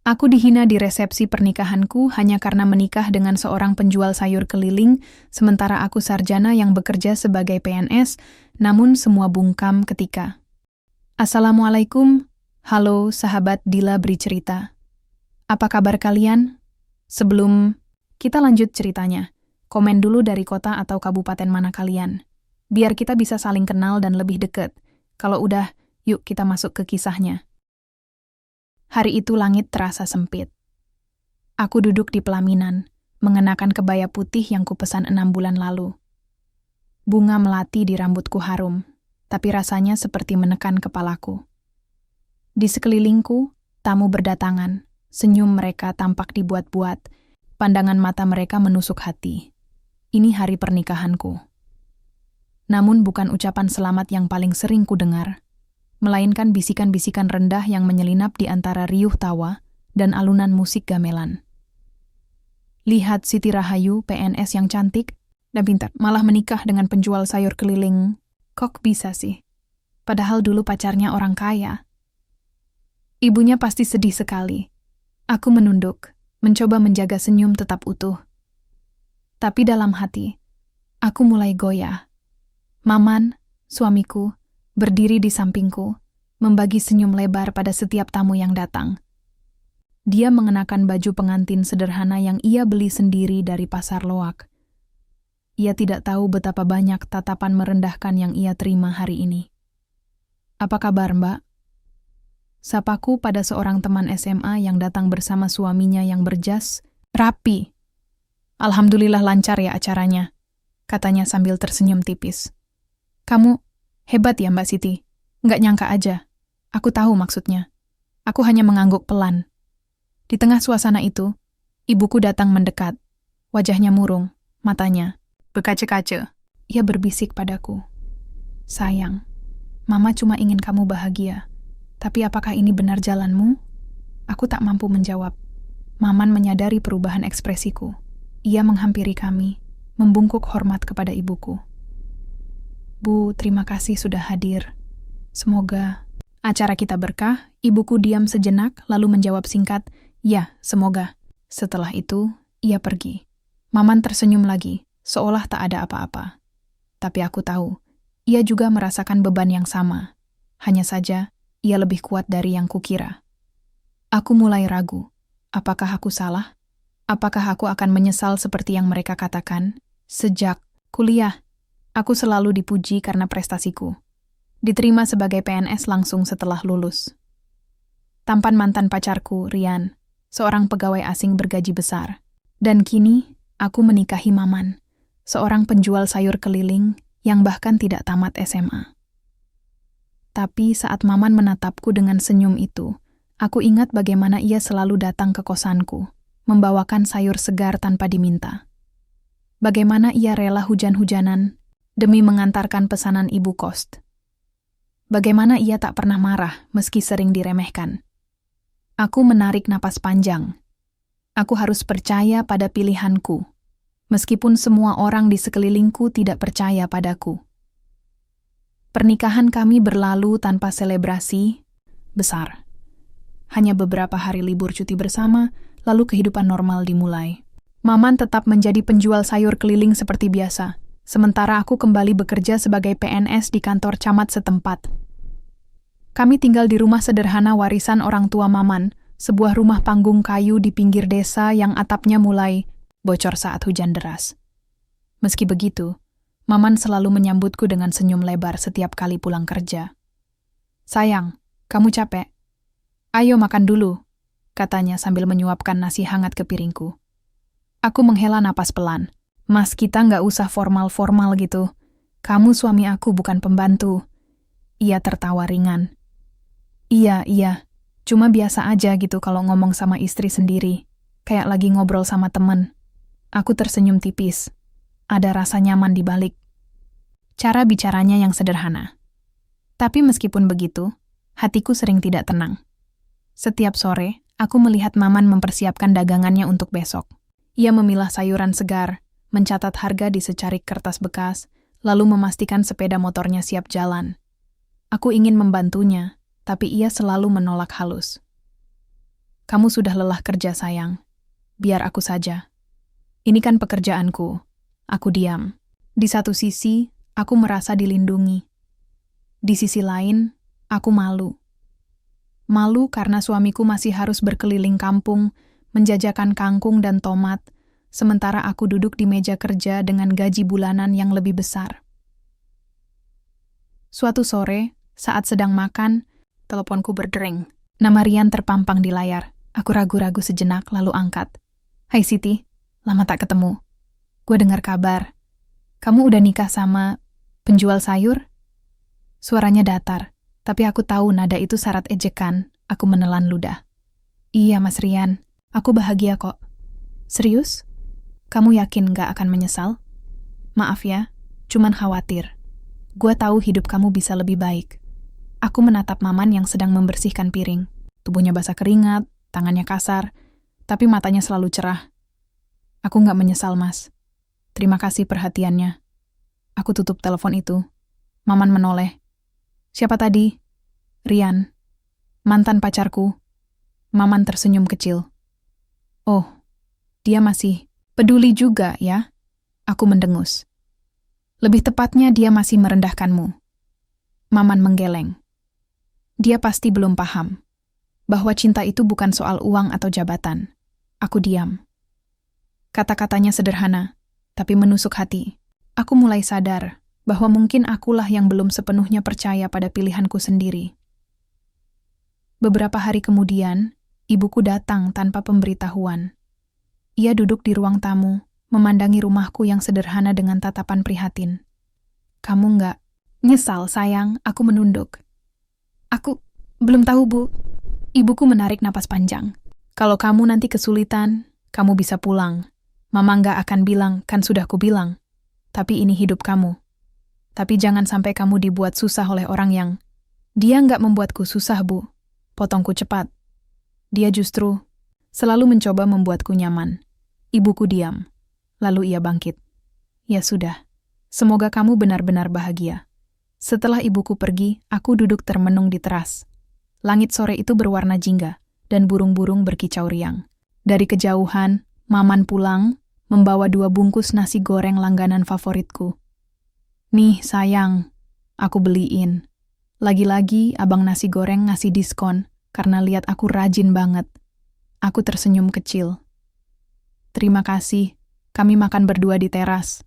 Aku dihina di resepsi pernikahanku hanya karena menikah dengan seorang penjual sayur keliling, sementara aku sarjana yang bekerja sebagai PNS, namun semua bungkam ketika. Assalamualaikum, halo sahabat Dila Beri Cerita. Apa kabar kalian? Sebelum kita lanjut ceritanya, komen dulu dari kota atau kabupaten mana kalian. Biar kita bisa saling kenal dan lebih dekat. Kalau udah, yuk kita masuk ke kisahnya. Hari itu langit terasa sempit. Aku duduk di pelaminan, mengenakan kebaya putih yang kupesan 6 bulan lalu. Bunga melati di rambutku harum, tapi rasanya seperti menekan kepalaku. Di sekelilingku, tamu berdatangan, senyum mereka tampak dibuat-buat, pandangan mata mereka menusuk hati. Ini hari pernikahanku. Namun bukan ucapan selamat yang paling sering kudengar, melainkan bisikan-bisikan rendah yang menyelinap di antara riuh tawa dan alunan musik gamelan. Lihat Siti Rahayu, PNS yang cantik dan pintar, malah menikah dengan penjual sayur keliling. Kok bisa sih? Padahal dulu pacarnya orang kaya. Ibunya pasti sedih sekali. Aku menunduk, mencoba menjaga senyum tetap utuh. Tapi dalam hati, aku mulai goyah. Maman, suamiku, berdiri di sampingku, membagi senyum lebar pada setiap tamu yang datang. Dia mengenakan baju pengantin sederhana yang ia beli sendiri dari pasar loak. Ia tidak tahu betapa banyak tatapan merendahkan yang ia terima hari ini. Apa kabar, Mbak? Sapaku pada seorang teman SMA yang datang bersama suaminya yang berjas, rapi. Alhamdulillah lancar ya acaranya, katanya sambil tersenyum tipis. Kamu hebat ya Mbak Siti, nggak nyangka aja. Aku tahu maksudnya. Aku hanya mengangguk pelan. Di tengah suasana itu, ibuku datang mendekat. Wajahnya murung, matanya berkaca-kaca. Ia berbisik padaku. Sayang, Mama cuma ingin kamu bahagia. Tapi apakah ini benar jalanmu? Aku tak mampu menjawab. Maman menyadari perubahan ekspresiku. Ia menghampiri kami, membungkuk hormat kepada ibuku. Bu, terima kasih sudah hadir. Semoga acara kita berkah. Ibuku diam sejenak, lalu menjawab singkat, ya, semoga. Setelah itu, ia pergi. Maman tersenyum lagi, seolah tak ada apa-apa. Tapi aku tahu, ia juga merasakan beban yang sama. Hanya saja, ia lebih kuat dari yang kukira. Aku mulai ragu. Apakah aku salah? Apakah aku akan menyesal seperti yang mereka katakan? Sejak kuliah, aku selalu dipuji karena prestasiku. Diterima sebagai PNS langsung setelah lulus. Tampan mantan pacarku, Rian, seorang pegawai asing bergaji besar. Dan kini, aku menikahi Maman, seorang penjual sayur keliling yang bahkan tidak tamat SMA. Tapi saat Maman menatapku dengan senyum itu, aku ingat bagaimana ia selalu datang ke kosanku, membawakan sayur segar tanpa diminta. Bagaimana ia rela hujan-hujanan demi mengantarkan pesanan ibu kos. Bagaimana ia tak pernah marah meski sering diremehkan. Aku menarik napas panjang. Aku harus percaya pada pilihanku, meskipun semua orang di sekelilingku tidak percaya padaku. Pernikahan kami berlalu tanpa selebrasi besar. Hanya beberapa hari libur cuti bersama, lalu kehidupan normal dimulai. Maman tetap menjadi penjual sayur keliling seperti biasa, sementara aku kembali bekerja sebagai PNS di kantor camat setempat. Kami tinggal di rumah sederhana warisan orang tua Maman, sebuah rumah panggung kayu di pinggir desa yang atapnya mulai bocor saat hujan deras. Meski begitu, Maman selalu menyambutku dengan senyum lebar setiap kali pulang kerja. Sayang, kamu capek? Ayo makan dulu, katanya sambil menyuapkan nasi hangat ke piringku. Aku menghela napas pelan. Mas, kita nggak usah formal-formal gitu. Kamu suami aku, bukan pembantu. Ia tertawa ringan. Iya, cuma biasa aja gitu kalau ngomong sama istri sendiri. Kayak lagi ngobrol sama temen. Aku tersenyum tipis. Ada rasa nyaman di balik. Cara bicaranya yang sederhana. Tapi meskipun begitu, hatiku sering tidak tenang. Setiap sore, aku melihat Maman mempersiapkan dagangannya untuk besok. Ia memilah sayuran segar, mencatat harga di secarik kertas bekas, lalu memastikan sepeda motornya siap jalan. Aku ingin membantunya, tapi ia selalu menolak halus. Kamu sudah lelah kerja, sayang. Biar aku saja. Ini kan pekerjaanku. Aku diam. Di satu sisi, aku merasa dilindungi. Di sisi lain, aku malu. Malu karena suamiku masih harus berkeliling kampung, menjajakan kangkung dan tomat, sementara aku duduk di meja kerja dengan gaji bulanan yang lebih besar. Suatu sore, saat sedang makan, teleponku berdering. Nama Rian terpampang di layar. Aku ragu-ragu sejenak lalu angkat. Hai Siti, lama tak ketemu. Gue dengar kabar. Kamu udah nikah sama penjual sayur? Suaranya datar, tapi aku tahu nada itu syarat ejekan. Aku menelan ludah. Iya Mas Rian, aku bahagia kok. Serius? Kamu yakin gak akan menyesal? Maaf ya, cuman khawatir. Gue tahu hidup kamu bisa lebih baik. Aku menatap Maman yang sedang membersihkan piring. Tubuhnya basah keringat, tangannya kasar, tapi matanya selalu cerah. Aku gak menyesal, Mas. Terima kasih perhatiannya. Aku tutup telepon itu. Maman menoleh. Siapa tadi? Rian. Mantan pacarku. Maman tersenyum kecil. Oh, dia masih peduli juga ya? Aku mendengus. Lebih tepatnya dia masih merendahkanmu. Maman menggeleng. Dia pasti belum paham bahwa cinta itu bukan soal uang atau jabatan. Aku diam. Kata-katanya sederhana, tapi menusuk hati. Aku mulai sadar bahwa mungkin akulah yang belum sepenuhnya percaya pada pilihanku sendiri. Beberapa hari kemudian, ibuku datang tanpa pemberitahuan. Ia duduk di ruang tamu, memandangi rumahku yang sederhana dengan tatapan prihatin. Kamu nggak nyesal, sayang? Aku menunduk. Aku belum tahu, Bu. Ibuku menarik napas panjang. Kalau kamu nanti kesulitan, kamu bisa pulang. Mama nggak akan bilang, kan sudah kubilang. Tapi ini hidup kamu. Tapi jangan sampai kamu dibuat susah oleh orang yang... Dia nggak membuatku susah, Bu. Potongku cepat. Dia justru selalu mencoba membuatku nyaman. Ibuku diam. Lalu ia bangkit. Ya sudah. Semoga kamu benar-benar bahagia. Setelah ibuku pergi, aku duduk termenung di teras. Langit sore itu berwarna jingga, dan burung-burung berkicau riang. Dari kejauhan, Maman pulang, membawa 2 bungkus nasi goreng langganan favoritku. Nih, sayang, aku beliin. Lagi-lagi abang nasi goreng ngasih diskon, karena lihat aku rajin banget. Aku tersenyum kecil. Terima kasih, kami makan berdua di teras.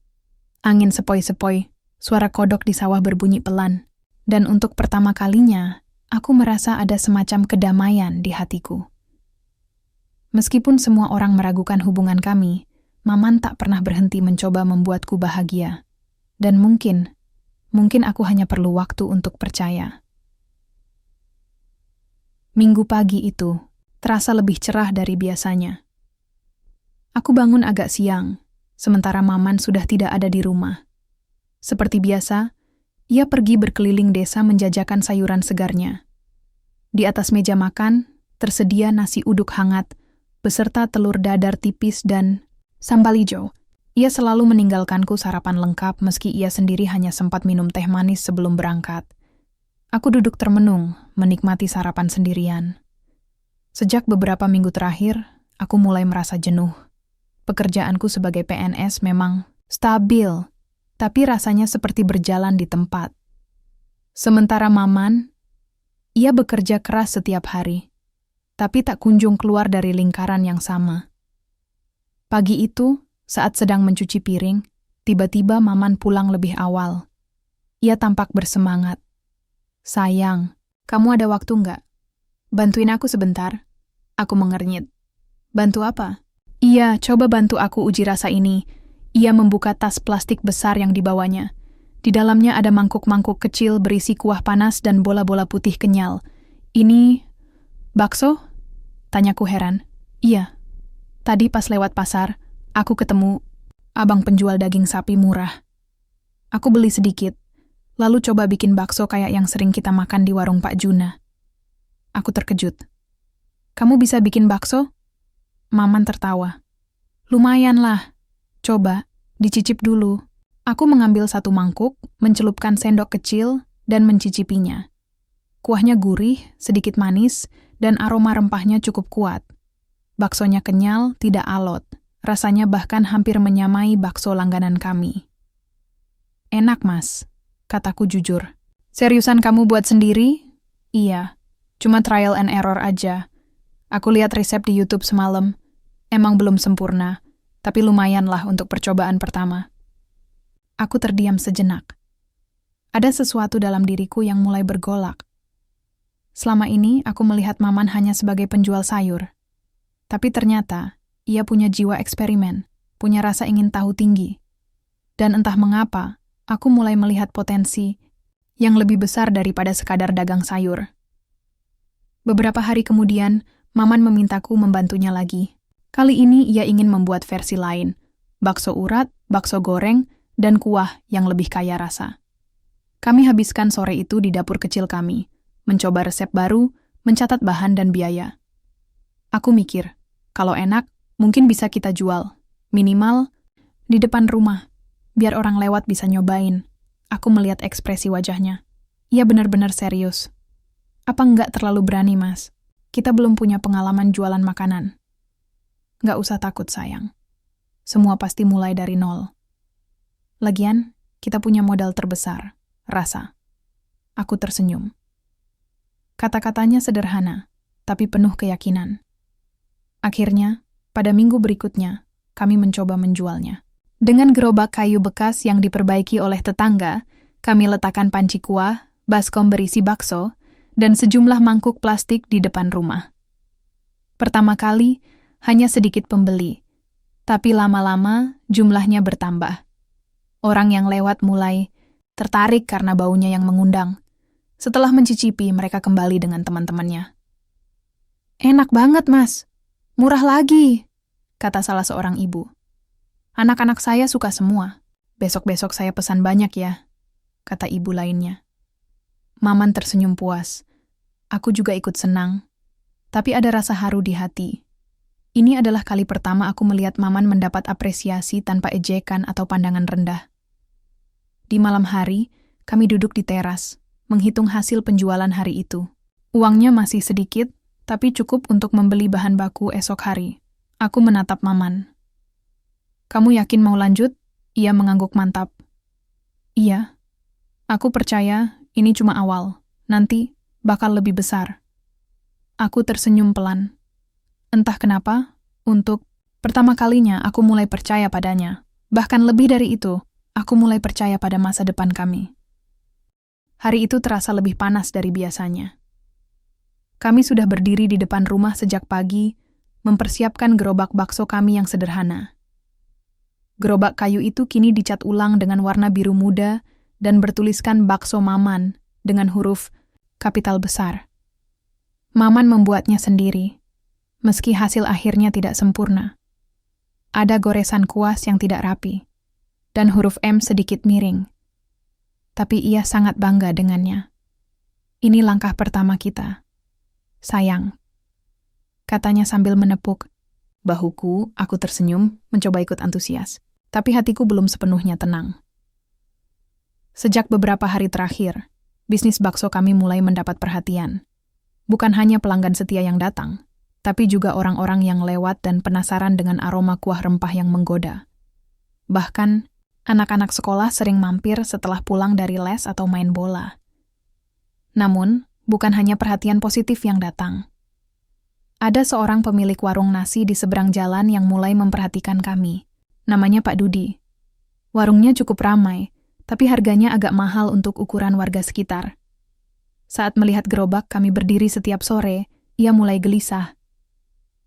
Angin sepoi-sepoi, suara kodok di sawah berbunyi pelan. Dan untuk pertama kalinya, aku merasa ada semacam kedamaian di hatiku. Meskipun semua orang meragukan hubungan kami, Maman tak pernah berhenti mencoba membuatku bahagia. Dan mungkin aku hanya perlu waktu untuk percaya. Minggu pagi itu terasa lebih cerah dari biasanya. Aku bangun agak siang, sementara Maman sudah tidak ada di rumah. Seperti biasa, ia pergi berkeliling desa menjajakan sayuran segarnya. Di atas meja makan, tersedia nasi uduk hangat, beserta telur dadar tipis dan sambal hijau. Ia selalu meninggalkanku sarapan lengkap meski ia sendiri hanya sempat minum teh manis sebelum berangkat. Aku duduk termenung, menikmati sarapan sendirian. Sejak beberapa minggu terakhir, aku mulai merasa jenuh. Pekerjaanku sebagai PNS memang stabil, tapi rasanya seperti berjalan di tempat. Sementara Maman, ia bekerja keras setiap hari, tapi tak kunjung keluar dari lingkaran yang sama. Pagi itu, saat sedang mencuci piring, tiba-tiba Maman pulang lebih awal. Ia tampak bersemangat. Sayang, kamu ada waktu nggak? Bantuin aku sebentar. Aku mengernyit. Bantu apa? Iya, coba bantu aku uji rasa ini. Ia membuka tas plastik besar yang dibawanya. Di dalamnya ada mangkuk-mangkuk kecil berisi kuah panas dan bola-bola putih kenyal. Ini bakso? Tanyaku heran. Iya. Tadi pas lewat pasar, aku ketemu abang penjual daging sapi murah. Aku beli sedikit, lalu coba bikin bakso kayak yang sering kita makan di warung Pak Juna. Aku terkejut. Kamu bisa bikin bakso? Maman tertawa. Lumayan lah. Coba, dicicip dulu. Aku mengambil 1 mangkuk, mencelupkan sendok kecil, dan mencicipinya. Kuahnya gurih, sedikit manis, dan aroma rempahnya cukup kuat. Baksonya kenyal, tidak alot. Rasanya bahkan hampir menyamai bakso langganan kami. Enak, Mas, kataku jujur. Seriusan kamu buat sendiri? Iya, cuma trial and error aja. Aku lihat resep di YouTube semalam. Emang belum sempurna, tapi lumayan lah untuk percobaan pertama. Aku terdiam sejenak. Ada sesuatu dalam diriku yang mulai bergolak. Selama ini aku melihat Maman hanya sebagai penjual sayur. Tapi ternyata ia punya jiwa eksperimen, punya rasa ingin tahu tinggi. Dan entah mengapa, aku mulai melihat potensi yang lebih besar daripada sekadar dagang sayur. Beberapa hari kemudian, Maman memintaku membantunya lagi. Kali ini ia ingin membuat versi lain, bakso urat, bakso goreng, dan kuah yang lebih kaya rasa. Kami habiskan sore itu di dapur kecil kami, mencoba resep baru, mencatat bahan dan biaya. Aku mikir, kalau enak, mungkin bisa kita jual. Minimal, di depan rumah, biar orang lewat bisa nyobain. Aku melihat ekspresi wajahnya. Ia benar-benar serius. Apa enggak terlalu berani, Mas? Kita belum punya pengalaman jualan makanan. Nggak usah takut, sayang. Semua pasti mulai dari nol. Lagian, kita punya modal terbesar, rasa. Aku tersenyum. Kata-katanya sederhana, tapi penuh keyakinan. Akhirnya, pada minggu berikutnya, kami mencoba menjualnya. Dengan gerobak kayu bekas yang diperbaiki oleh tetangga, kami letakkan panci kuah, baskom berisi bakso, dan sejumlah mangkuk plastik di depan rumah. Pertama kali, hanya sedikit pembeli, tapi lama-lama jumlahnya bertambah. Orang yang lewat mulai tertarik karena baunya yang mengundang. Setelah mencicipi, mereka kembali dengan teman-temannya. Enak banget, Mas. Murah lagi, kata salah seorang ibu. Anak-anak saya suka semua. Besok-besok saya pesan banyak ya, kata ibu lainnya. Maman tersenyum puas. Aku juga ikut senang. Tapi ada rasa haru di hati. Ini adalah kali pertama aku melihat Maman mendapat apresiasi tanpa ejekan atau pandangan rendah. Di malam hari, kami duduk di teras, menghitung hasil penjualan hari itu. Uangnya masih sedikit, tapi cukup untuk membeli bahan baku esok hari. Aku menatap Maman. Kamu yakin mau lanjut? Ia mengangguk mantap. Iya. Aku percaya ini cuma awal. Nanti bakal lebih besar. Aku tersenyum pelan. Entah kenapa, untuk pertama kalinya aku mulai percaya padanya. Bahkan lebih dari itu, aku mulai percaya pada masa depan kami. Hari itu terasa lebih panas dari biasanya. Kami sudah berdiri di depan rumah sejak pagi, mempersiapkan gerobak bakso kami yang sederhana. Gerobak kayu itu kini dicat ulang dengan warna biru muda dan bertuliskan bakso Maman dengan huruf kapital besar. Maman membuatnya sendiri, meski hasil akhirnya tidak sempurna. Ada goresan kuas yang tidak rapi, dan huruf M sedikit miring. Tapi ia sangat bangga dengannya. Ini langkah pertama kita. Sayang, katanya sambil menepuk bahuku. Aku tersenyum, mencoba ikut antusias. Tapi hatiku belum sepenuhnya tenang. Sejak beberapa hari terakhir, bisnis bakso kami mulai mendapat perhatian. Bukan hanya pelanggan setia yang datang, tapi juga orang-orang yang lewat dan penasaran dengan aroma kuah rempah yang menggoda. Bahkan, anak-anak sekolah sering mampir setelah pulang dari les atau main bola. Namun, bukan hanya perhatian positif yang datang. Ada seorang pemilik warung nasi di seberang jalan yang mulai memperhatikan kami. Namanya Pak Dudi. Warungnya cukup ramai, tapi harganya agak mahal untuk ukuran warga sekitar. Saat melihat gerobak kami berdiri setiap sore, ia mulai gelisah.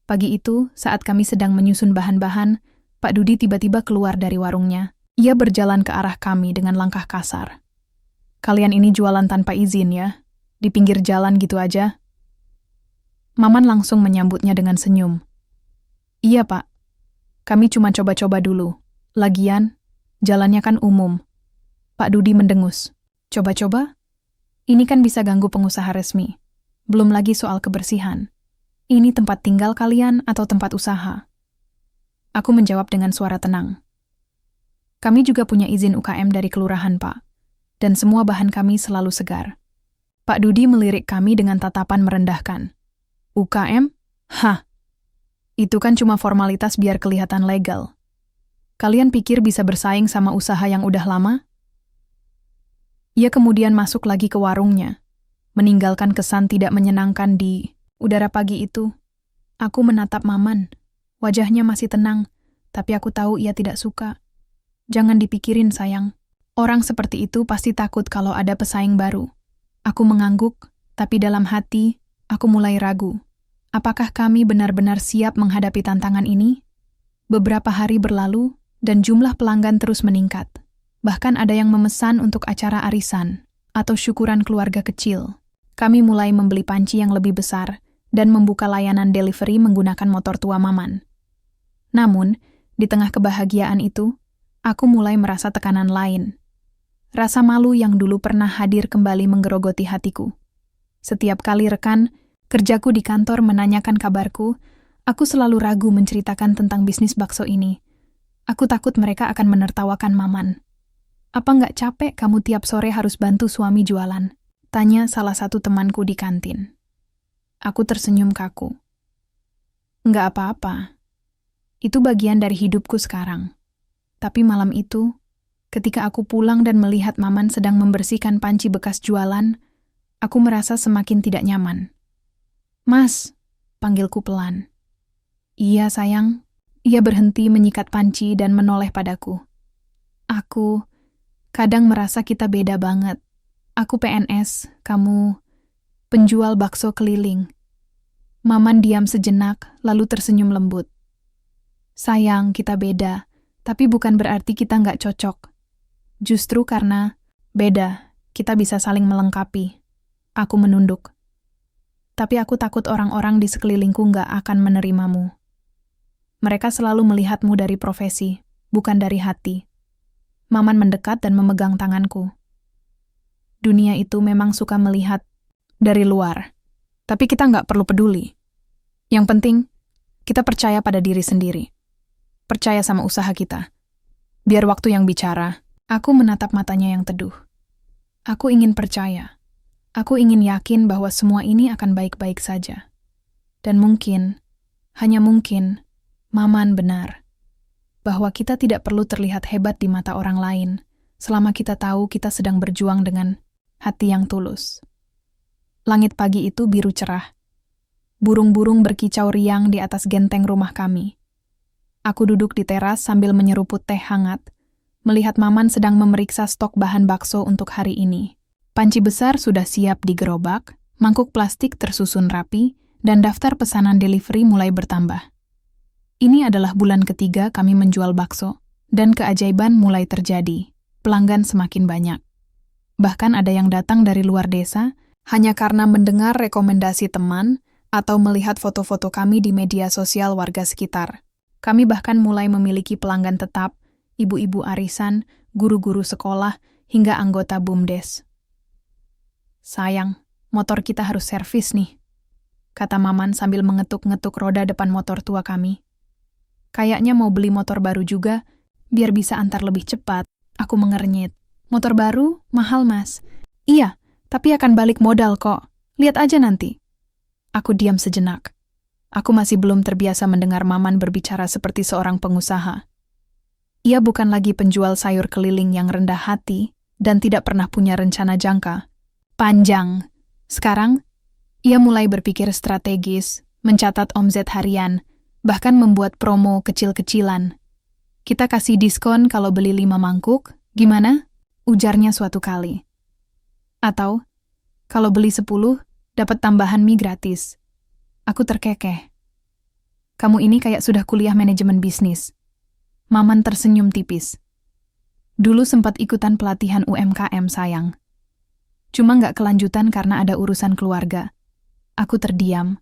Pagi itu, saat kami sedang menyusun bahan-bahan, Pak Dudi tiba-tiba keluar dari warungnya. Ia berjalan ke arah kami dengan langkah kasar. Kalian ini jualan tanpa izin ya? Di pinggir jalan gitu aja? Maman langsung menyambutnya dengan senyum. Iya, Pak. Kami cuma coba-coba dulu. Lagian, jalannya kan umum. Pak Dudi mendengus. Coba-coba? Ini kan bisa ganggu pengusaha resmi. Belum lagi soal kebersihan. Ini tempat tinggal kalian atau tempat usaha? Aku menjawab dengan suara tenang. Kami juga punya izin UKM dari kelurahan, Pak. Dan semua bahan kami selalu segar. Pak Dudi melirik kami dengan tatapan merendahkan. UKM? Hah? Itu kan cuma formalitas biar kelihatan legal. Kalian pikir bisa bersaing sama usaha yang udah lama? Ia kemudian masuk lagi ke warungnya, meninggalkan kesan tidak menyenangkan di udara pagi itu. Aku menatap Maman. Wajahnya masih tenang, tapi aku tahu ia tidak suka. Jangan dipikirin, sayang. Orang seperti itu pasti takut kalau ada pesaing baru. Aku mengangguk, tapi dalam hati, aku mulai ragu. Apakah kami benar-benar siap menghadapi tantangan ini? Beberapa hari berlalu, dan jumlah pelanggan terus meningkat. Bahkan ada yang memesan untuk acara arisan atau syukuran keluarga kecil. Kami mulai membeli panci yang lebih besar dan membuka layanan delivery menggunakan motor tua Maman. Namun, di tengah kebahagiaan itu, aku mulai merasa tekanan lain. Rasa malu yang dulu pernah hadir kembali menggerogoti hatiku. Setiap kali rekan kerjaku di kantor menanyakan kabarku, aku selalu ragu menceritakan tentang bisnis bakso ini. Aku takut mereka akan menertawakan Maman. Apa nggak capek kamu tiap sore harus bantu suami jualan? Tanya salah satu temanku di kantin. Aku tersenyum kaku. Nggak apa-apa. Itu bagian dari hidupku sekarang. Tapi malam itu, ketika aku pulang dan melihat Maman sedang membersihkan panci bekas jualan, aku merasa semakin tidak nyaman. Mas, panggilku pelan. Iya, sayang. Ia berhenti menyikat panci dan menoleh padaku. Aku kadang merasa kita beda banget. Aku PNS, kamu penjual bakso keliling. Maman diam sejenak, lalu tersenyum lembut. Sayang, kita beda, tapi bukan berarti kita nggak cocok. Justru karena beda, kita bisa saling melengkapi. Aku menunduk. Tapi aku takut orang-orang di sekelilingku nggak akan menerimamu. Mereka selalu melihatmu dari profesi, bukan dari hati. Maman mendekat dan memegang tanganku. Dunia itu memang suka melihat dari luar, tapi kita nggak perlu peduli. Yang penting, kita percaya pada diri sendiri. Percaya sama usaha kita. Biar waktu yang bicara. Aku menatap matanya yang teduh. Aku ingin percaya. Aku ingin yakin bahwa semua ini akan baik-baik saja. Dan mungkin, hanya mungkin, Maman benar. Bahwa kita tidak perlu terlihat hebat di mata orang lain, selama kita tahu kita sedang berjuang dengan hati yang tulus. Langit pagi itu biru cerah. Burung-burung berkicau riang di atas genteng rumah kami. Aku duduk di teras sambil menyeruput teh hangat, melihat Maman sedang memeriksa stok bahan bakso untuk hari ini. Panci besar sudah siap digerobak, mangkuk plastik tersusun rapi, dan daftar pesanan delivery mulai bertambah. Ini adalah bulan ketiga kami menjual bakso, dan keajaiban mulai terjadi. Pelanggan semakin banyak. Bahkan ada yang datang dari luar desa, hanya karena mendengar rekomendasi teman, atau melihat foto-foto kami di media sosial warga sekitar. Kami bahkan mulai memiliki pelanggan tetap, ibu-ibu arisan, guru-guru sekolah, hingga anggota BUMDes. Sayang, motor kita harus servis nih, kata Maman sambil mengetuk-ngetuk roda depan motor tua kami. Kayaknya mau beli motor baru juga, biar bisa antar lebih cepat. Aku mengernyit. Motor baru? Mahal, Mas. Iya, tapi akan balik modal kok. Lihat aja nanti. Aku diam sejenak. Aku masih belum terbiasa mendengar Maman berbicara seperti seorang pengusaha. Ia bukan lagi penjual sayur keliling yang rendah hati dan tidak pernah punya rencana jangka panjang. Sekarang, ia mulai berpikir strategis, mencatat omzet harian, bahkan membuat promo kecil-kecilan. Kita kasih diskon kalau beli 5 mangkuk, gimana? Ujarnya suatu kali. Atau, kalau beli 10, dapat tambahan mie gratis. Aku terkekeh. Kamu ini kayak sudah kuliah manajemen bisnis. Maman tersenyum tipis. Dulu sempat ikutan pelatihan UMKM, sayang. Cuma nggak kelanjutan karena ada urusan keluarga. Aku terdiam.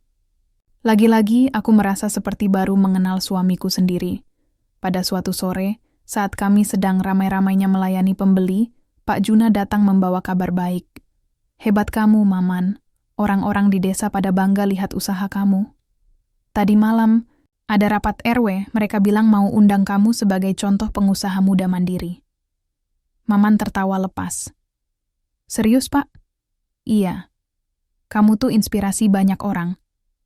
Lagi-lagi aku merasa seperti baru mengenal suamiku sendiri. Pada suatu sore, saat kami sedang ramai-ramainya melayani pembeli, Pak Juna datang membawa kabar baik. Hebat kamu, Maman. Orang-orang di desa pada bangga lihat usaha kamu. Tadi malam, ada rapat RW, mereka bilang mau undang kamu sebagai contoh pengusaha muda mandiri. Maman tertawa lepas. Serius, Pak? Iya. Kamu tuh inspirasi banyak orang.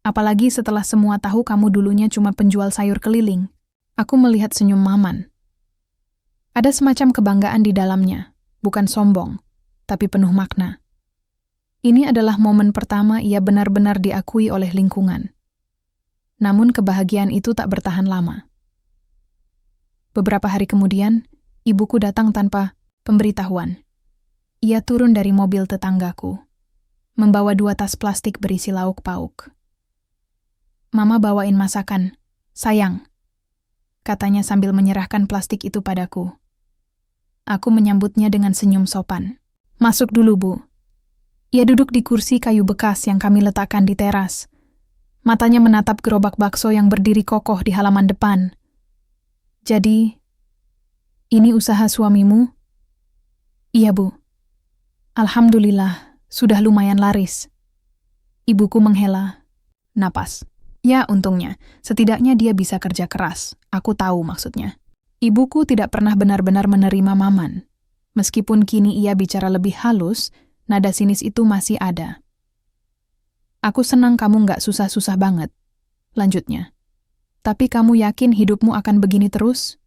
Apalagi setelah semua tahu kamu dulunya cuma penjual sayur keliling. Aku melihat senyum Maman. Ada semacam kebanggaan di dalamnya, bukan sombong, tapi penuh makna. Ini adalah momen pertama ia benar-benar diakui oleh lingkungan. Namun kebahagiaan itu tak bertahan lama. Beberapa hari kemudian, ibuku datang tanpa pemberitahuan. Ia turun dari mobil tetanggaku, membawa 2 tas plastik berisi lauk pauk. "Mama bawain masakan, sayang," katanya sambil menyerahkan plastik itu padaku. Aku menyambutnya dengan senyum sopan. "Masuk dulu, Bu." Ia duduk di kursi kayu bekas yang kami letakkan di teras. Matanya menatap gerobak bakso yang berdiri kokoh di halaman depan. "Jadi, ini usaha suamimu?" "Iya, Bu." "Alhamdulillah, sudah lumayan laris." Ibuku menghela napas. "Ya, untungnya. Setidaknya dia bisa kerja keras. Aku tahu maksudnya." Ibuku tidak pernah benar-benar menerima Maman. Meskipun kini ia bicara lebih halus, nada sinis itu masih ada. "Aku senang kamu nggak susah-susah banget," lanjutnya. "Tapi kamu yakin hidupmu akan begini terus?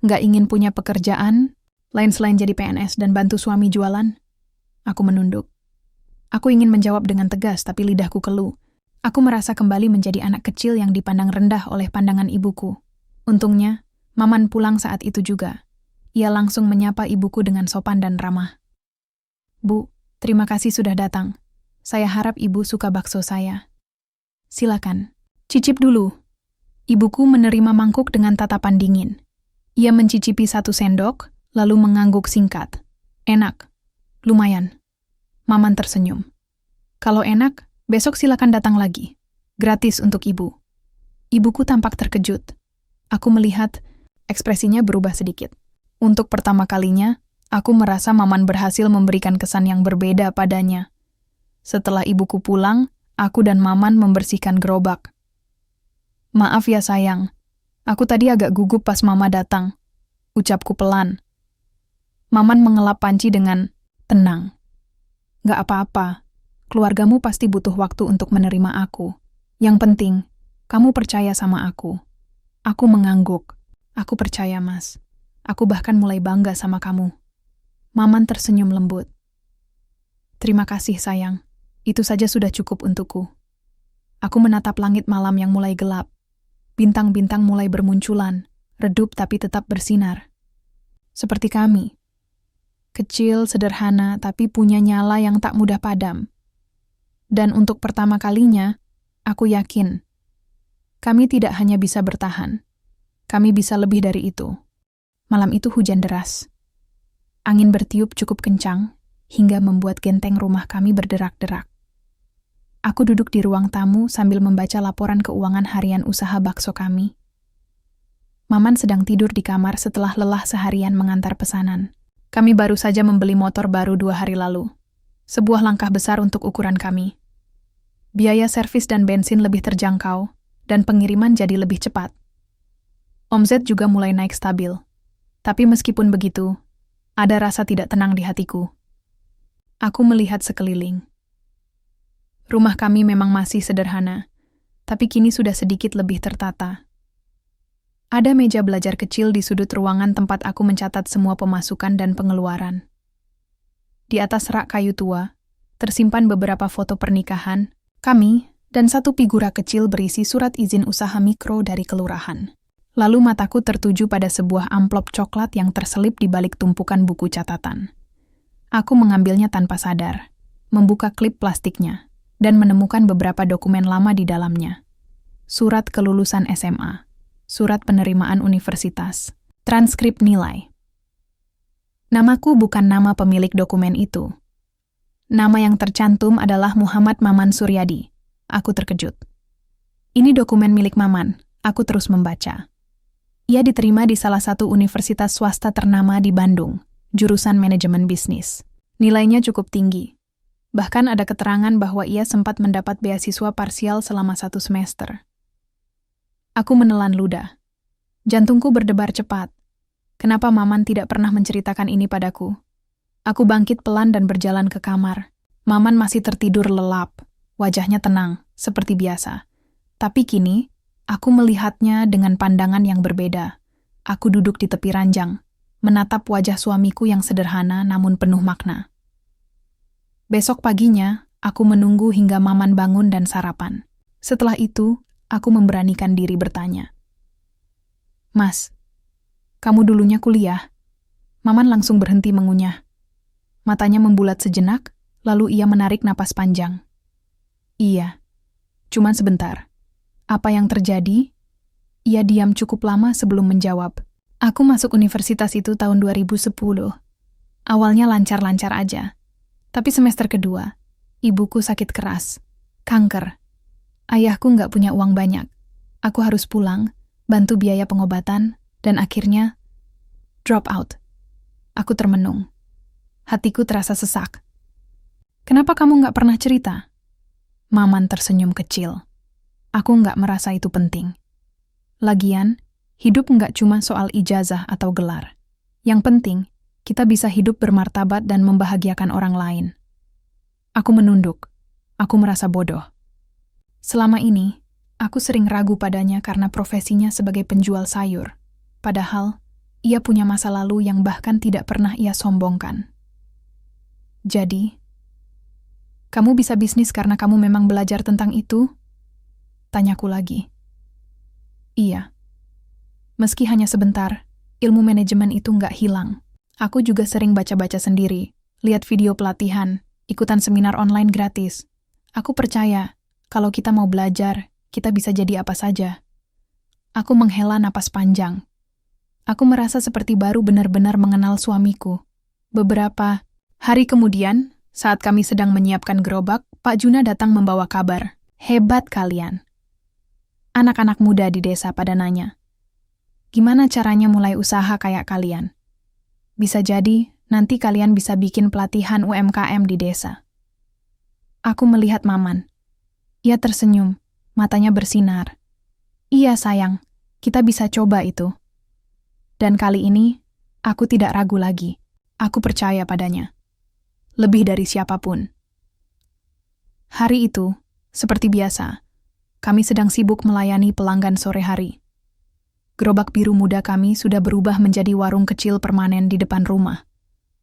Nggak ingin punya pekerjaan, lain selain jadi PNS dan bantu suami jualan?" Aku menunduk. Aku ingin menjawab dengan tegas, tapi lidahku keluh. Aku merasa kembali menjadi anak kecil yang dipandang rendah oleh pandangan ibuku. Untungnya, Maman pulang saat itu juga. Ia langsung menyapa ibuku dengan sopan dan ramah. "Bu, terima kasih sudah datang. Saya harap ibu suka bakso saya." "Silakan. Cicip dulu." Ibuku menerima mangkuk dengan tatapan dingin. Ia mencicipi 1 sendok, lalu mengangguk singkat. "Enak. Lumayan." Maman tersenyum. "Kalau enak, besok silakan datang lagi. Gratis untuk ibu." Ibuku tampak terkejut. Aku melihat ekspresinya berubah sedikit. Untuk pertama kalinya, aku merasa Maman berhasil memberikan kesan yang berbeda padanya. Setelah ibuku pulang, aku dan Maman membersihkan gerobak. "Maaf ya sayang, aku tadi agak gugup pas Mama datang," ucapku pelan. Maman mengelap panci dengan tenang. "Gak apa-apa, keluargamu pasti butuh waktu untuk menerima aku. Yang penting, kamu percaya sama aku." Aku mengangguk. "Aku percaya, Mas. Aku bahkan mulai bangga sama kamu." Maman tersenyum lembut. "Terima kasih, sayang. Itu saja sudah cukup untukku." Aku menatap langit malam yang mulai gelap. Bintang-bintang mulai bermunculan, redup tapi tetap bersinar. Seperti kami. Kecil, sederhana, tapi punya nyala yang tak mudah padam. Dan untuk pertama kalinya, aku yakin, kami tidak hanya bisa bertahan. Kami bisa lebih dari itu. Malam itu hujan deras. Angin bertiup cukup kencang, hingga membuat genteng rumah kami berderak-derak. Aku duduk di ruang tamu sambil membaca laporan keuangan harian usaha bakso kami. Maman sedang tidur di kamar setelah lelah seharian mengantar pesanan. Kami baru saja membeli motor baru 2 hari lalu. Sebuah langkah besar untuk ukuran kami. Biaya servis dan bensin lebih terjangkau, dan pengiriman jadi lebih cepat. Omset juga mulai naik stabil. Tapi meskipun begitu, ada rasa tidak tenang di hatiku. Aku melihat sekeliling. Rumah kami memang masih sederhana, tapi kini sudah sedikit lebih tertata. Ada meja belajar kecil di sudut ruangan tempat aku mencatat semua pemasukan dan pengeluaran. Di atas rak kayu tua, tersimpan beberapa foto pernikahan, kami, dan 1 figura kecil berisi surat izin usaha mikro dari kelurahan. Lalu mataku tertuju pada sebuah amplop coklat yang terselip di balik tumpukan buku catatan. Aku mengambilnya tanpa sadar, membuka klip plastiknya, dan menemukan beberapa dokumen lama di dalamnya. Surat kelulusan SMA, surat penerimaan universitas, transkrip nilai. Namaku bukan nama pemilik dokumen itu. Nama yang tercantum adalah Muhammad Maman Suryadi. Aku terkejut. "Ini dokumen milik Maman," aku terus membaca. Ia diterima di salah satu universitas swasta ternama di Bandung, jurusan manajemen bisnis. Nilainya cukup tinggi. Bahkan ada keterangan bahwa ia sempat mendapat beasiswa parsial selama 1 semester. Aku menelan ludah. Jantungku berdebar cepat. Kenapa Maman tidak pernah menceritakan ini padaku? Aku bangkit pelan dan berjalan ke kamar. Maman masih tertidur lelap. Wajahnya tenang, seperti biasa. Tapi kini, aku melihatnya dengan pandangan yang berbeda. Aku duduk di tepi ranjang, menatap wajah suamiku yang sederhana namun penuh makna. Besok paginya, aku menunggu hingga Maman bangun dan sarapan. Setelah itu, aku memberanikan diri bertanya. Mas, kamu dulunya kuliah? Maman langsung berhenti mengunyah. Matanya membulat sejenak, lalu ia menarik napas panjang. Iya, cuman sebentar. Apa yang terjadi? Ia diam cukup lama sebelum menjawab. Aku masuk universitas itu tahun 2010. Awalnya lancar-lancar aja. Tapi semester kedua, ibuku sakit keras. Kanker. Ayahku nggak punya uang banyak. Aku harus pulang, bantu biaya pengobatan, dan akhirnya drop out. Aku termenung. Hatiku terasa sesak. Kenapa kamu nggak pernah cerita? Maman tersenyum kecil. Aku nggak merasa itu penting. Lagian, hidup nggak cuma soal ijazah atau gelar. Yang penting, kita bisa hidup bermartabat dan membahagiakan orang lain. Aku menunduk. Aku merasa bodoh. Selama ini, aku sering ragu padanya karena profesinya sebagai penjual sayur. Padahal, ia punya masa lalu yang bahkan tidak pernah ia sombongkan. Jadi, kamu bisa bisnis karena kamu memang belajar tentang itu? Tanyaku lagi. Iya. Meski hanya sebentar, ilmu manajemen itu nggak hilang. Aku juga sering baca-baca sendiri, lihat video pelatihan, ikutan seminar online gratis. Aku percaya, kalau kita mau belajar, kita bisa jadi apa saja. Aku menghela napas panjang. Aku merasa seperti baru benar-benar mengenal suamiku. Beberapa hari kemudian, saat kami sedang menyiapkan gerobak, Pak Juna datang membawa kabar. Hebat kalian. Anak-anak muda di desa pada nanya, gimana caranya mulai usaha kayak kalian? Bisa jadi, nanti kalian bisa bikin pelatihan UMKM di desa. Aku melihat Maman. Ia tersenyum, matanya bersinar. Iya sayang, kita bisa coba itu. Dan kali ini, aku tidak ragu lagi. Aku percaya padanya. Lebih dari siapapun. Hari itu, seperti biasa, kami sedang sibuk melayani pelanggan sore hari. Gerobak biru muda kami sudah berubah menjadi warung kecil permanen di depan rumah,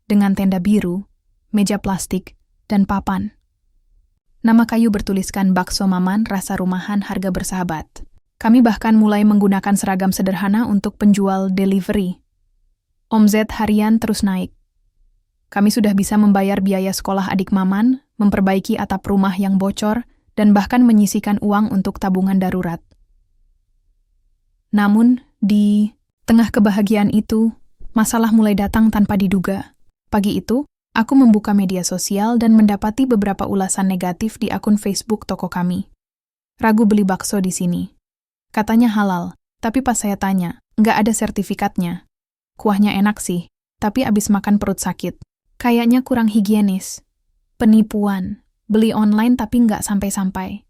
dengan tenda biru, meja plastik, dan papan. Nama kayu bertuliskan bakso Maman rasa rumahan harga bersahabat. Kami bahkan mulai menggunakan seragam sederhana untuk penjual delivery. Omzet harian terus naik. Kami sudah bisa membayar biaya sekolah adik Maman, memperbaiki atap rumah yang bocor, dan bahkan menyisihkan uang untuk tabungan darurat. Namun, di tengah kebahagiaan itu, masalah mulai datang tanpa diduga. Pagi itu, aku membuka media sosial dan mendapati beberapa ulasan negatif di akun Facebook toko kami. Ragu beli bakso di sini. Katanya halal, tapi pas saya tanya, nggak ada sertifikatnya. Kuahnya enak sih, tapi abis makan perut sakit. Kayaknya kurang higienis. Penipuan. Beli online tapi nggak sampai-sampai.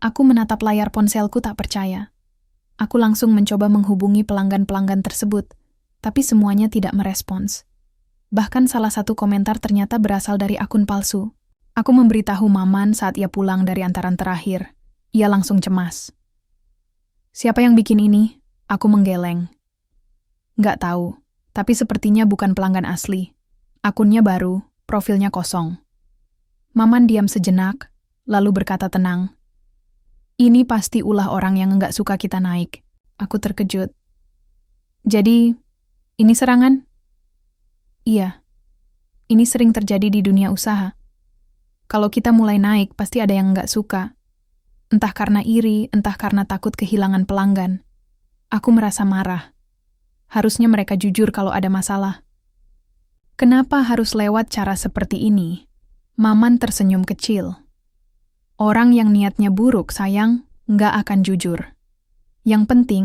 Aku menatap layar ponselku tak percaya. Aku langsung mencoba menghubungi pelanggan-pelanggan tersebut, tapi semuanya tidak merespons. Bahkan salah satu komentar ternyata berasal dari akun palsu. Aku memberitahu Maman saat ia pulang dari antaran terakhir. Ia langsung cemas. Siapa yang bikin ini? Aku menggeleng. Nggak tahu, tapi sepertinya bukan pelanggan asli. Akunnya baru, profilnya kosong. Maman diam sejenak, lalu berkata tenang. Ini pasti ulah orang yang nggak suka kita naik. Aku terkejut. Jadi, ini serangan? Iya. Ini sering terjadi di dunia usaha. Kalau kita mulai naik, pasti ada yang nggak suka. Entah karena iri, entah karena takut kehilangan pelanggan. Aku merasa marah. Harusnya mereka jujur kalau ada masalah. Kenapa harus lewat cara seperti ini? Maman tersenyum kecil. Orang yang niatnya buruk, sayang, nggak akan jujur. Yang penting,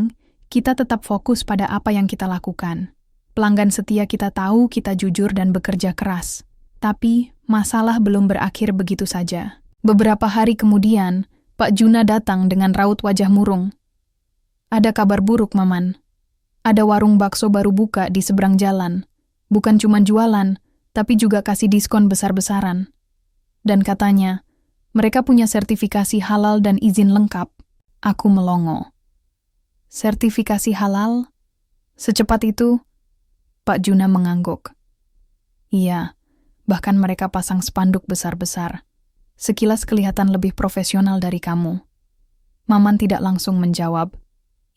kita tetap fokus pada apa yang kita lakukan. Pelanggan setia kita tahu kita jujur dan bekerja keras. Tapi, masalah belum berakhir begitu saja. Beberapa hari kemudian, Pak Juna datang dengan raut wajah murung. Ada kabar buruk, Maman. Ada warung bakso baru buka di seberang jalan. Bukan cuma jualan, tapi juga kasih diskon besar-besaran. Dan katanya, mereka punya sertifikasi halal dan izin lengkap. Aku melongo. Sertifikasi halal? Secepat itu? Pak Juna mengangguk. Iya, bahkan mereka pasang spanduk besar-besar. Sekilas kelihatan lebih profesional dari kamu. Maman tidak langsung menjawab.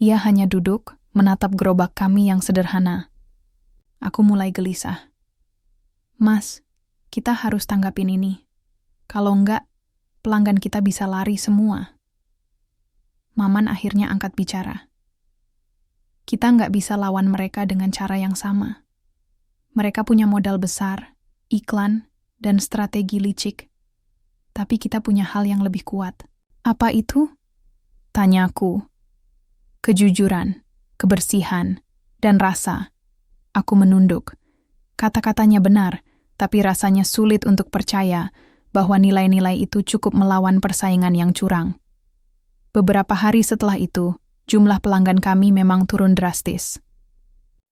Ia hanya duduk, menatap gerobak kami yang sederhana. Aku mulai gelisah. Mas, kita harus tanggapin ini. Kalau enggak, pelanggan kita bisa lari semua. Maman akhirnya angkat bicara. Kita nggak bisa lawan mereka dengan cara yang sama. Mereka punya modal besar, iklan, dan strategi licik. Tapi kita punya hal yang lebih kuat. Apa itu? Tanyaku. Kejujuran, kebersihan, dan rasa. Aku menunduk. Kata-katanya benar, tapi rasanya sulit untuk percaya bahwa nilai-nilai itu cukup melawan persaingan yang curang. Beberapa hari setelah itu, jumlah pelanggan kami memang turun drastis.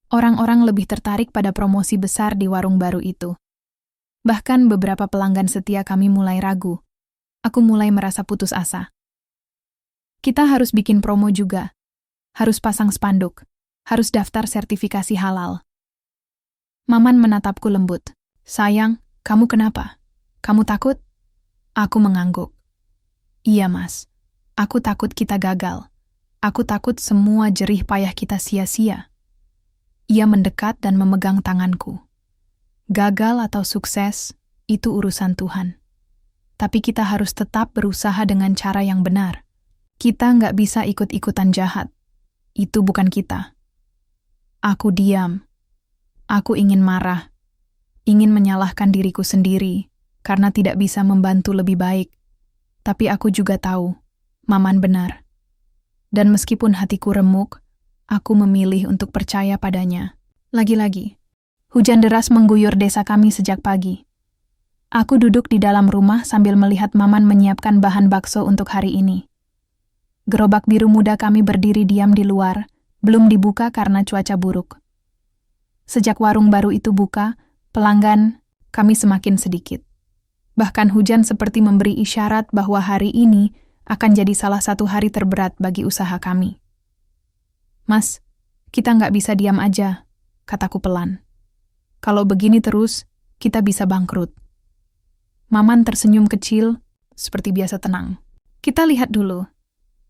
Orang-orang lebih tertarik pada promosi besar di warung baru itu. Bahkan beberapa pelanggan setia kami mulai ragu. Aku mulai merasa putus asa. Kita harus bikin promo juga. Harus pasang spanduk. Harus daftar sertifikasi halal. Maman menatapku lembut. Sayang, kamu kenapa? Kamu takut? Aku mengangguk. Iya, Mas. Aku takut kita gagal. Aku takut semua jerih payah kita sia-sia. Ia mendekat dan memegang tanganku. Gagal atau sukses, itu urusan Tuhan. Tapi kita harus tetap berusaha dengan cara yang benar. Kita nggak bisa ikut-ikutan jahat. Itu bukan kita. Aku diam. Aku ingin marah. Ingin menyalahkan diriku sendiri karena tidak bisa membantu lebih baik. Tapi aku juga tahu, Maman benar. Dan meskipun hatiku remuk, aku memilih untuk percaya padanya. Lagi-lagi, hujan deras mengguyur desa kami sejak pagi. Aku duduk di dalam rumah sambil melihat Maman menyiapkan bahan bakso untuk hari ini. Gerobak biru muda kami berdiri diam di luar, belum dibuka karena cuaca buruk. Sejak warung baru itu buka, pelanggan kami semakin sedikit. Bahkan hujan seperti memberi isyarat bahwa hari ini akan jadi salah satu hari terberat bagi usaha kami. Mas, kita nggak bisa diam aja, kataku pelan. Kalau begini terus, kita bisa bangkrut. Maman tersenyum kecil, seperti biasa tenang. Kita lihat dulu.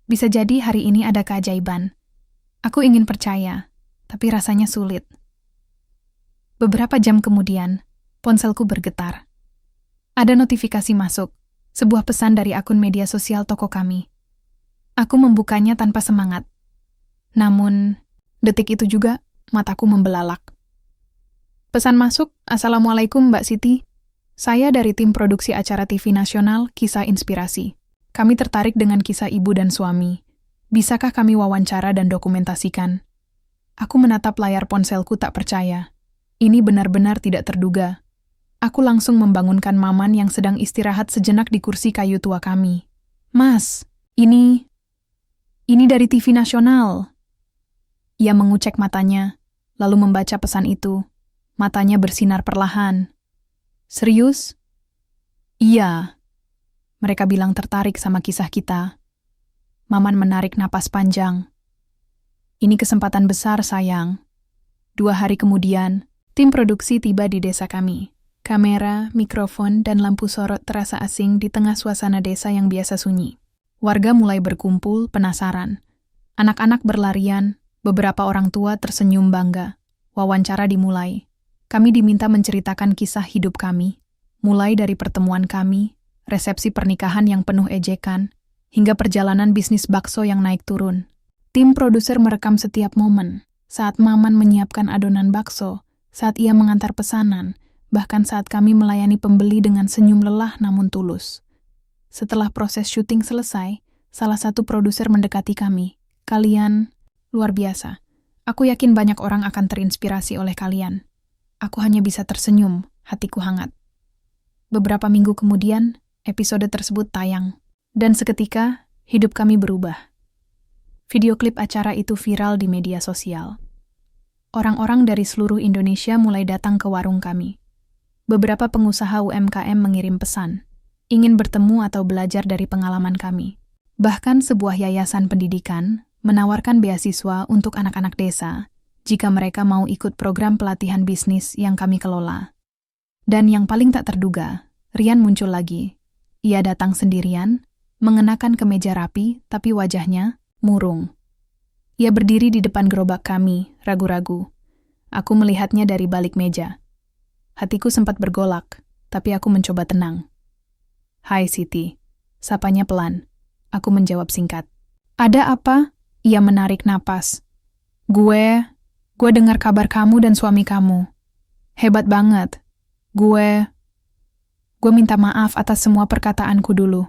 Bisa jadi hari ini ada keajaiban. Aku ingin percaya, tapi rasanya sulit. Beberapa jam kemudian, ponselku bergetar. Ada notifikasi masuk, sebuah pesan dari akun media sosial toko kami. Aku membukanya tanpa semangat. Namun, detik itu juga, mataku membelalak. Pesan masuk, Assalamualaikum Mbak Siti. Saya dari tim produksi acara TV nasional Kisah Inspirasi. Kami tertarik dengan kisah ibu dan suami. Bisakah kami wawancara dan dokumentasikan? Aku menatap layar ponselku tak percaya. Ini benar-benar tidak terduga. Aku langsung membangunkan Maman yang sedang istirahat sejenak di kursi kayu tua kami. Mas, ini dari TV nasional. Ia mengucek matanya, lalu membaca pesan itu. Matanya bersinar perlahan. Serius? Iya. Mereka bilang tertarik sama kisah kita. Maman menarik napas panjang. Ini kesempatan besar, sayang. 2 hari kemudian, tim produksi tiba di desa kami. Kamera, mikrofon, dan lampu sorot terasa asing di tengah suasana desa yang biasa sunyi. Warga mulai berkumpul, penasaran. Anak-anak berlarian, beberapa orang tua tersenyum bangga. Wawancara dimulai. Kami diminta menceritakan kisah hidup kami, mulai dari pertemuan kami, resepsi pernikahan yang penuh ejekan, hingga perjalanan bisnis bakso yang naik turun. Tim produser merekam setiap momen, saat Maman menyiapkan adonan bakso, saat ia mengantar pesanan, bahkan saat kami melayani pembeli dengan senyum lelah namun tulus. Setelah proses syuting selesai, salah satu produser mendekati kami. Kalian luar biasa. Aku yakin banyak orang akan terinspirasi oleh kalian. Aku hanya bisa tersenyum, hatiku hangat. Beberapa minggu kemudian, episode tersebut tayang. Dan seketika, hidup kami berubah. Video klip acara itu viral di media sosial. Orang-orang dari seluruh Indonesia mulai datang ke warung kami. Beberapa pengusaha UMKM mengirim pesan, ingin bertemu atau belajar dari pengalaman kami. Bahkan sebuah yayasan pendidikan menawarkan beasiswa untuk anak-anak desa jika mereka mau ikut program pelatihan bisnis yang kami kelola. Dan yang paling tak terduga, Rian muncul lagi. Ia datang sendirian, mengenakan kemeja rapi tapi wajahnya murung. Ia berdiri di depan gerobak kami, ragu-ragu. Aku melihatnya dari balik meja. Hatiku sempat bergolak, tapi aku mencoba tenang. "Hai Siti," sapanya pelan. Aku menjawab singkat. "Ada apa?" Ia menarik napas. Gue dengar kabar kamu dan suami kamu. Hebat banget. Gue minta maaf atas semua perkataanku dulu."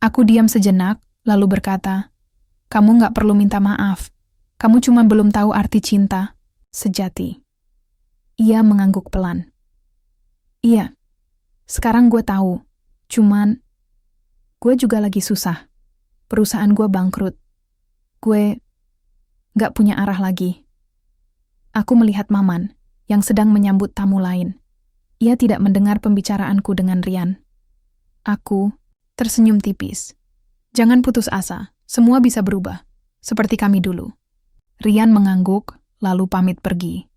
Aku diam sejenak, lalu berkata, "Kamu nggak perlu minta maaf. Kamu cuma belum tahu arti cinta sejati." Ia mengangguk pelan. "Iya, sekarang gue tahu. Cuman, gue juga lagi susah. Perusahaan gue bangkrut. Gue nggak punya arah lagi." Aku melihat Maman, yang sedang menyambut tamu lain. Ia tidak mendengar pembicaraanku dengan Rian. Aku tersenyum tipis. "Jangan putus asa. Semua bisa berubah, seperti kami dulu." Rian mengangguk, lalu pamit pergi.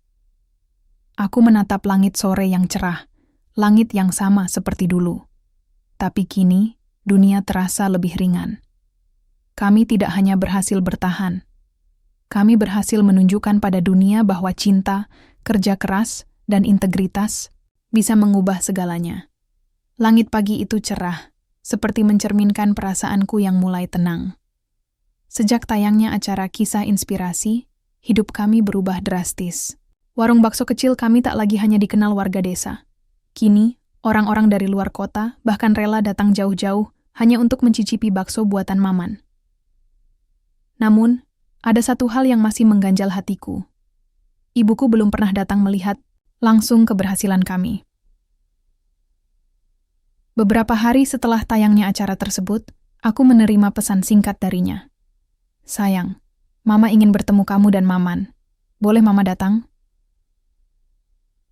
Aku menatap langit sore yang cerah, langit yang sama seperti dulu. Tapi kini, dunia terasa lebih ringan. Kami tidak hanya berhasil bertahan. Kami berhasil menunjukkan pada dunia bahwa cinta, kerja keras, dan integritas bisa mengubah segalanya. Langit pagi itu cerah, seperti mencerminkan perasaanku yang mulai tenang. Sejak tayangnya acara Kisah Inspirasi, hidup kami berubah drastis. Warung bakso kecil kami tak lagi hanya dikenal warga desa. Kini, orang-orang dari luar kota bahkan rela datang jauh-jauh hanya untuk mencicipi bakso buatan Maman. Namun, ada satu hal yang masih mengganjal hatiku. Ibuku belum pernah datang melihat langsung keberhasilan kami. Beberapa hari setelah tayangnya acara tersebut, aku menerima pesan singkat darinya. "Sayang, Mama ingin bertemu kamu dan Maman. Boleh Mama datang?"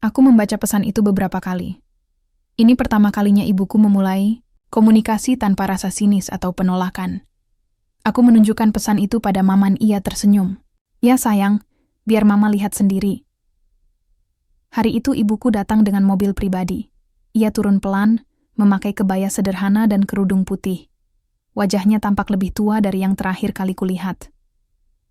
Aku membaca pesan itu beberapa kali. Ini pertama kalinya ibuku memulai komunikasi tanpa rasa sinis atau penolakan. Aku menunjukkan pesan itu pada Maman. Ia tersenyum. "Ya sayang, biar Mama lihat sendiri." Hari itu ibuku datang dengan mobil pribadi. Ia turun pelan, memakai kebaya sederhana dan kerudung putih. Wajahnya tampak lebih tua dari yang terakhir kali kulihat.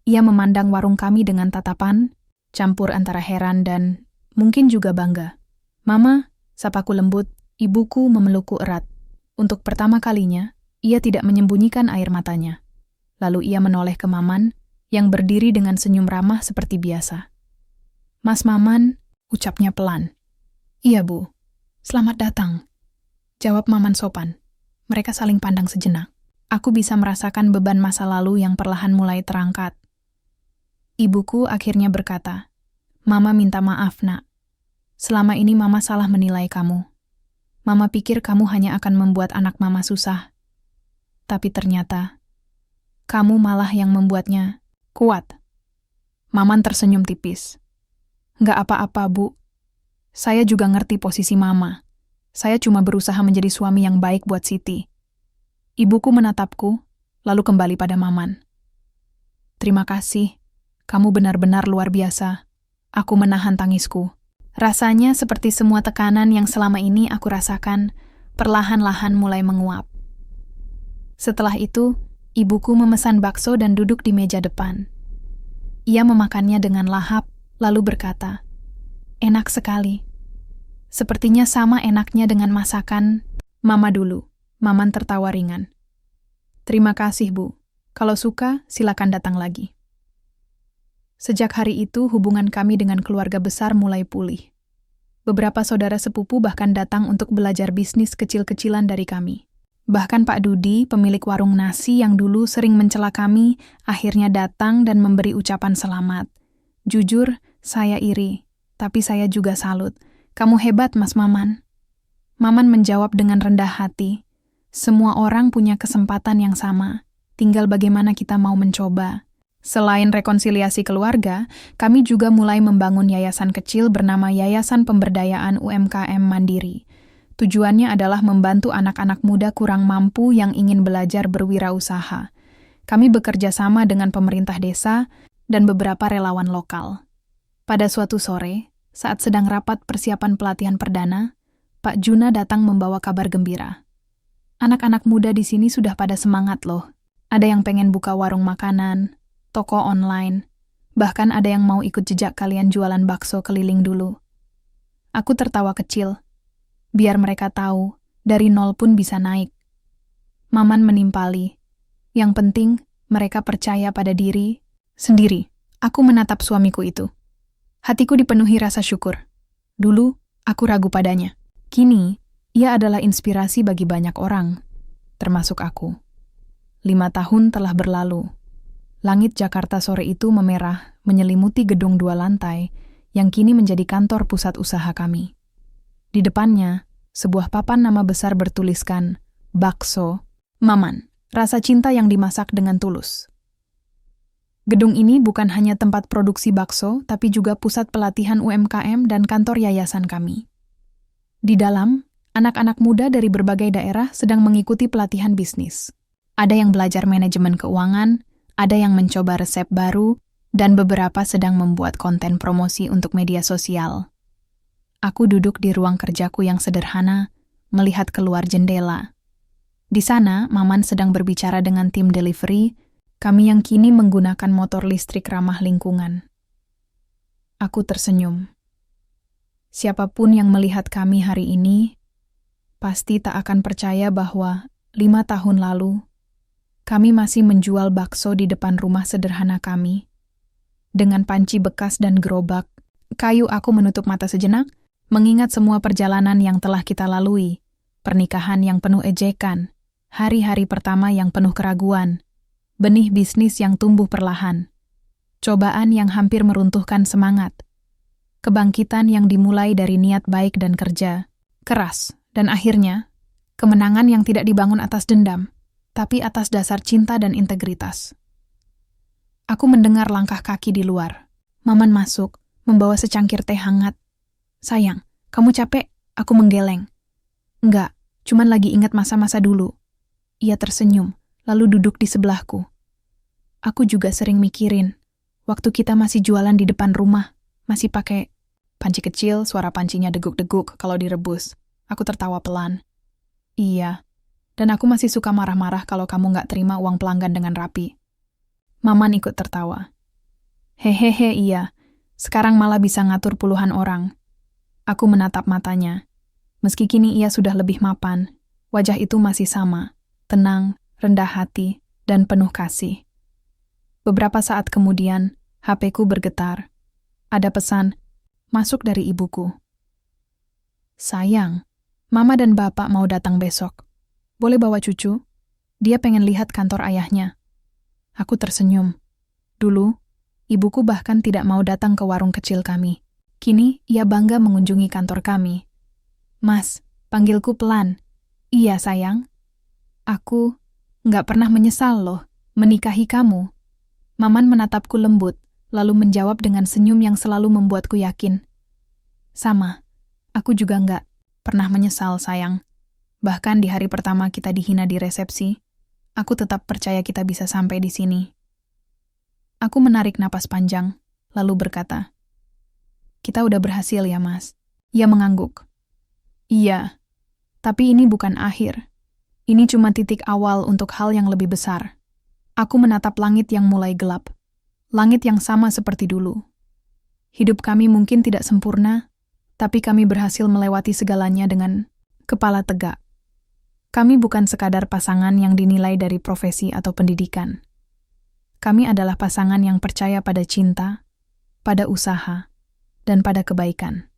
Ia memandang warung kami dengan tatapan, campur antara heran dan mungkin juga bangga. "Mama," sapaku lembut, ibuku memelukku erat. Untuk pertama kalinya, ia tidak menyembunyikan air matanya. Lalu ia menoleh ke Maman, yang berdiri dengan senyum ramah seperti biasa. "Mas Maman," ucapnya pelan. "Iya, Bu. Selamat datang," jawab Maman sopan. Mereka saling pandang sejenak. Aku bisa merasakan beban masa lalu yang perlahan mulai terangkat. Ibuku akhirnya berkata, "Mama minta maaf, Nak. Selama ini Mama salah menilai kamu. Mama pikir kamu hanya akan membuat anak Mama susah. Tapi ternyata, kamu malah yang membuatnya kuat." Maman tersenyum tipis. "Nggak apa-apa, Bu. Saya juga ngerti posisi Mama. Saya cuma berusaha menjadi suami yang baik buat Siti." Ibuku menatapku, lalu kembali pada Maman. "Terima kasih. Kamu benar-benar luar biasa." Aku menahan tangisku. Rasanya seperti semua tekanan yang selama ini aku rasakan, perlahan-lahan mulai menguap. Setelah itu, ibuku memesan bakso dan duduk di meja depan. Ia memakannya dengan lahap, lalu berkata, "Enak sekali. Sepertinya sama enaknya dengan masakan Mama dulu." Maman tertawa ringan. "Terima kasih, Bu. Kalau suka, silakan datang lagi." Sejak hari itu, hubungan kami dengan keluarga besar mulai pulih. Beberapa saudara sepupu bahkan datang untuk belajar bisnis kecil-kecilan dari kami. Bahkan Pak Dudi, pemilik warung nasi yang dulu sering mencela kami, akhirnya datang dan memberi ucapan selamat. Jujur, saya iri, tapi saya juga salut. "Kamu hebat, Mas Maman." Maman menjawab dengan rendah hati, "Semua orang punya kesempatan yang sama, tinggal bagaimana kita mau mencoba." Selain rekonsiliasi keluarga, kami juga mulai membangun yayasan kecil bernama Yayasan Pemberdayaan UMKM Mandiri. Tujuannya adalah membantu anak-anak muda kurang mampu yang ingin belajar berwirausaha. Kami bekerja sama dengan pemerintah desa dan beberapa relawan lokal. Pada suatu sore, saat sedang rapat persiapan pelatihan perdana, Pak Juna datang membawa kabar gembira. Anak-anak muda di sini sudah pada semangat loh. Ada yang pengen buka warung makanan, toko online, bahkan ada yang mau ikut jejak kalian jualan bakso keliling dulu. Aku tertawa kecil. Biar mereka tahu, dari nol pun bisa naik. Maman menimpali. Yang penting, mereka percaya pada diri sendiri. Aku menatap suamiku itu. Hatiku dipenuhi rasa syukur. Dulu, aku ragu padanya. Kini, ia adalah inspirasi bagi banyak orang, termasuk aku. 5 tahun telah berlalu. Langit Jakarta sore itu memerah, menyelimuti gedung 2 lantai, yang kini menjadi kantor pusat usaha kami. Di depannya, sebuah papan nama besar bertuliskan, Bakso, Maman, rasa cinta yang dimasak dengan tulus. Gedung ini bukan hanya tempat produksi bakso, tapi juga pusat pelatihan UMKM dan kantor yayasan kami. Di dalam, anak-anak muda dari berbagai daerah sedang mengikuti pelatihan bisnis. Ada yang belajar manajemen keuangan, ada yang mencoba resep baru, dan beberapa sedang membuat konten promosi untuk media sosial. Aku duduk di ruang kerjaku yang sederhana, melihat keluar jendela. Di sana, Maman sedang berbicara dengan tim delivery, kami yang kini menggunakan motor listrik ramah lingkungan. Aku tersenyum. Siapapun yang melihat kami hari ini, pasti tak akan percaya bahwa 5 tahun lalu, kami masih menjual bakso di depan rumah sederhana kami. Dengan panci bekas dan gerobak, kayu aku menutup mata sejenak, mengingat semua perjalanan yang telah kita lalui, pernikahan yang penuh ejekan, hari-hari pertama yang penuh keraguan, benih bisnis yang tumbuh perlahan, cobaan yang hampir meruntuhkan semangat, kebangkitan yang dimulai dari niat baik dan kerja keras, dan akhirnya, kemenangan yang tidak dibangun atas dendam, tapi atas dasar cinta dan integritas. Aku mendengar langkah kaki di luar. Maman masuk, membawa secangkir teh hangat. Sayang, kamu capek? Aku menggeleng. Enggak, cuman lagi ingat masa-masa dulu. Ia tersenyum, lalu duduk di sebelahku. Aku juga sering mikirin, waktu kita masih jualan di depan rumah, masih pakai panci kecil, suara pancinya deguk-deguk kalau direbus. Aku tertawa pelan. Iya, dan aku masih suka marah-marah kalau kamu nggak terima uang pelanggan dengan rapi. Maman ikut tertawa. Hehehe iya, sekarang malah bisa ngatur puluhan orang. Aku menatap matanya. Meski kini ia sudah lebih mapan, wajah itu masih sama, tenang, rendah hati, dan penuh kasih. Beberapa saat kemudian, HP-ku bergetar. Ada pesan, masuk dari ibuku. Sayang, Mama dan Bapak mau datang besok. Boleh bawa cucu? Dia pengen lihat kantor ayahnya. Aku tersenyum. Dulu, ibuku bahkan tidak mau datang ke warung kecil kami. Kini, ia bangga mengunjungi kantor kami. Mas, panggilku pelan. Iya, sayang. Aku nggak pernah menyesal loh, menikahi kamu. Maman menatapku lembut, lalu menjawab dengan senyum yang selalu membuatku yakin. Sama, aku juga nggak pernah menyesal, sayang. Bahkan di hari pertama kita dihina di resepsi, aku tetap percaya kita bisa sampai di sini. Aku menarik napas panjang, lalu berkata, kita udah berhasil ya, Mas. Ia mengangguk. Iya, tapi ini bukan akhir. Ini cuma titik awal untuk hal yang lebih besar. Aku menatap langit yang mulai gelap. Langit yang sama seperti dulu. Hidup kami mungkin tidak sempurna, tapi kami berhasil melewati segalanya dengan kepala tegak. Kami bukan sekadar pasangan yang dinilai dari profesi atau pendidikan. Kami adalah pasangan yang percaya pada cinta, pada usaha, dan pada kebaikan.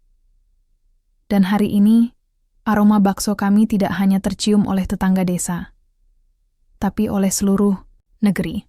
Dan hari ini, aroma bakso kami tidak hanya tercium oleh tetangga desa, tapi oleh seluruh negeri.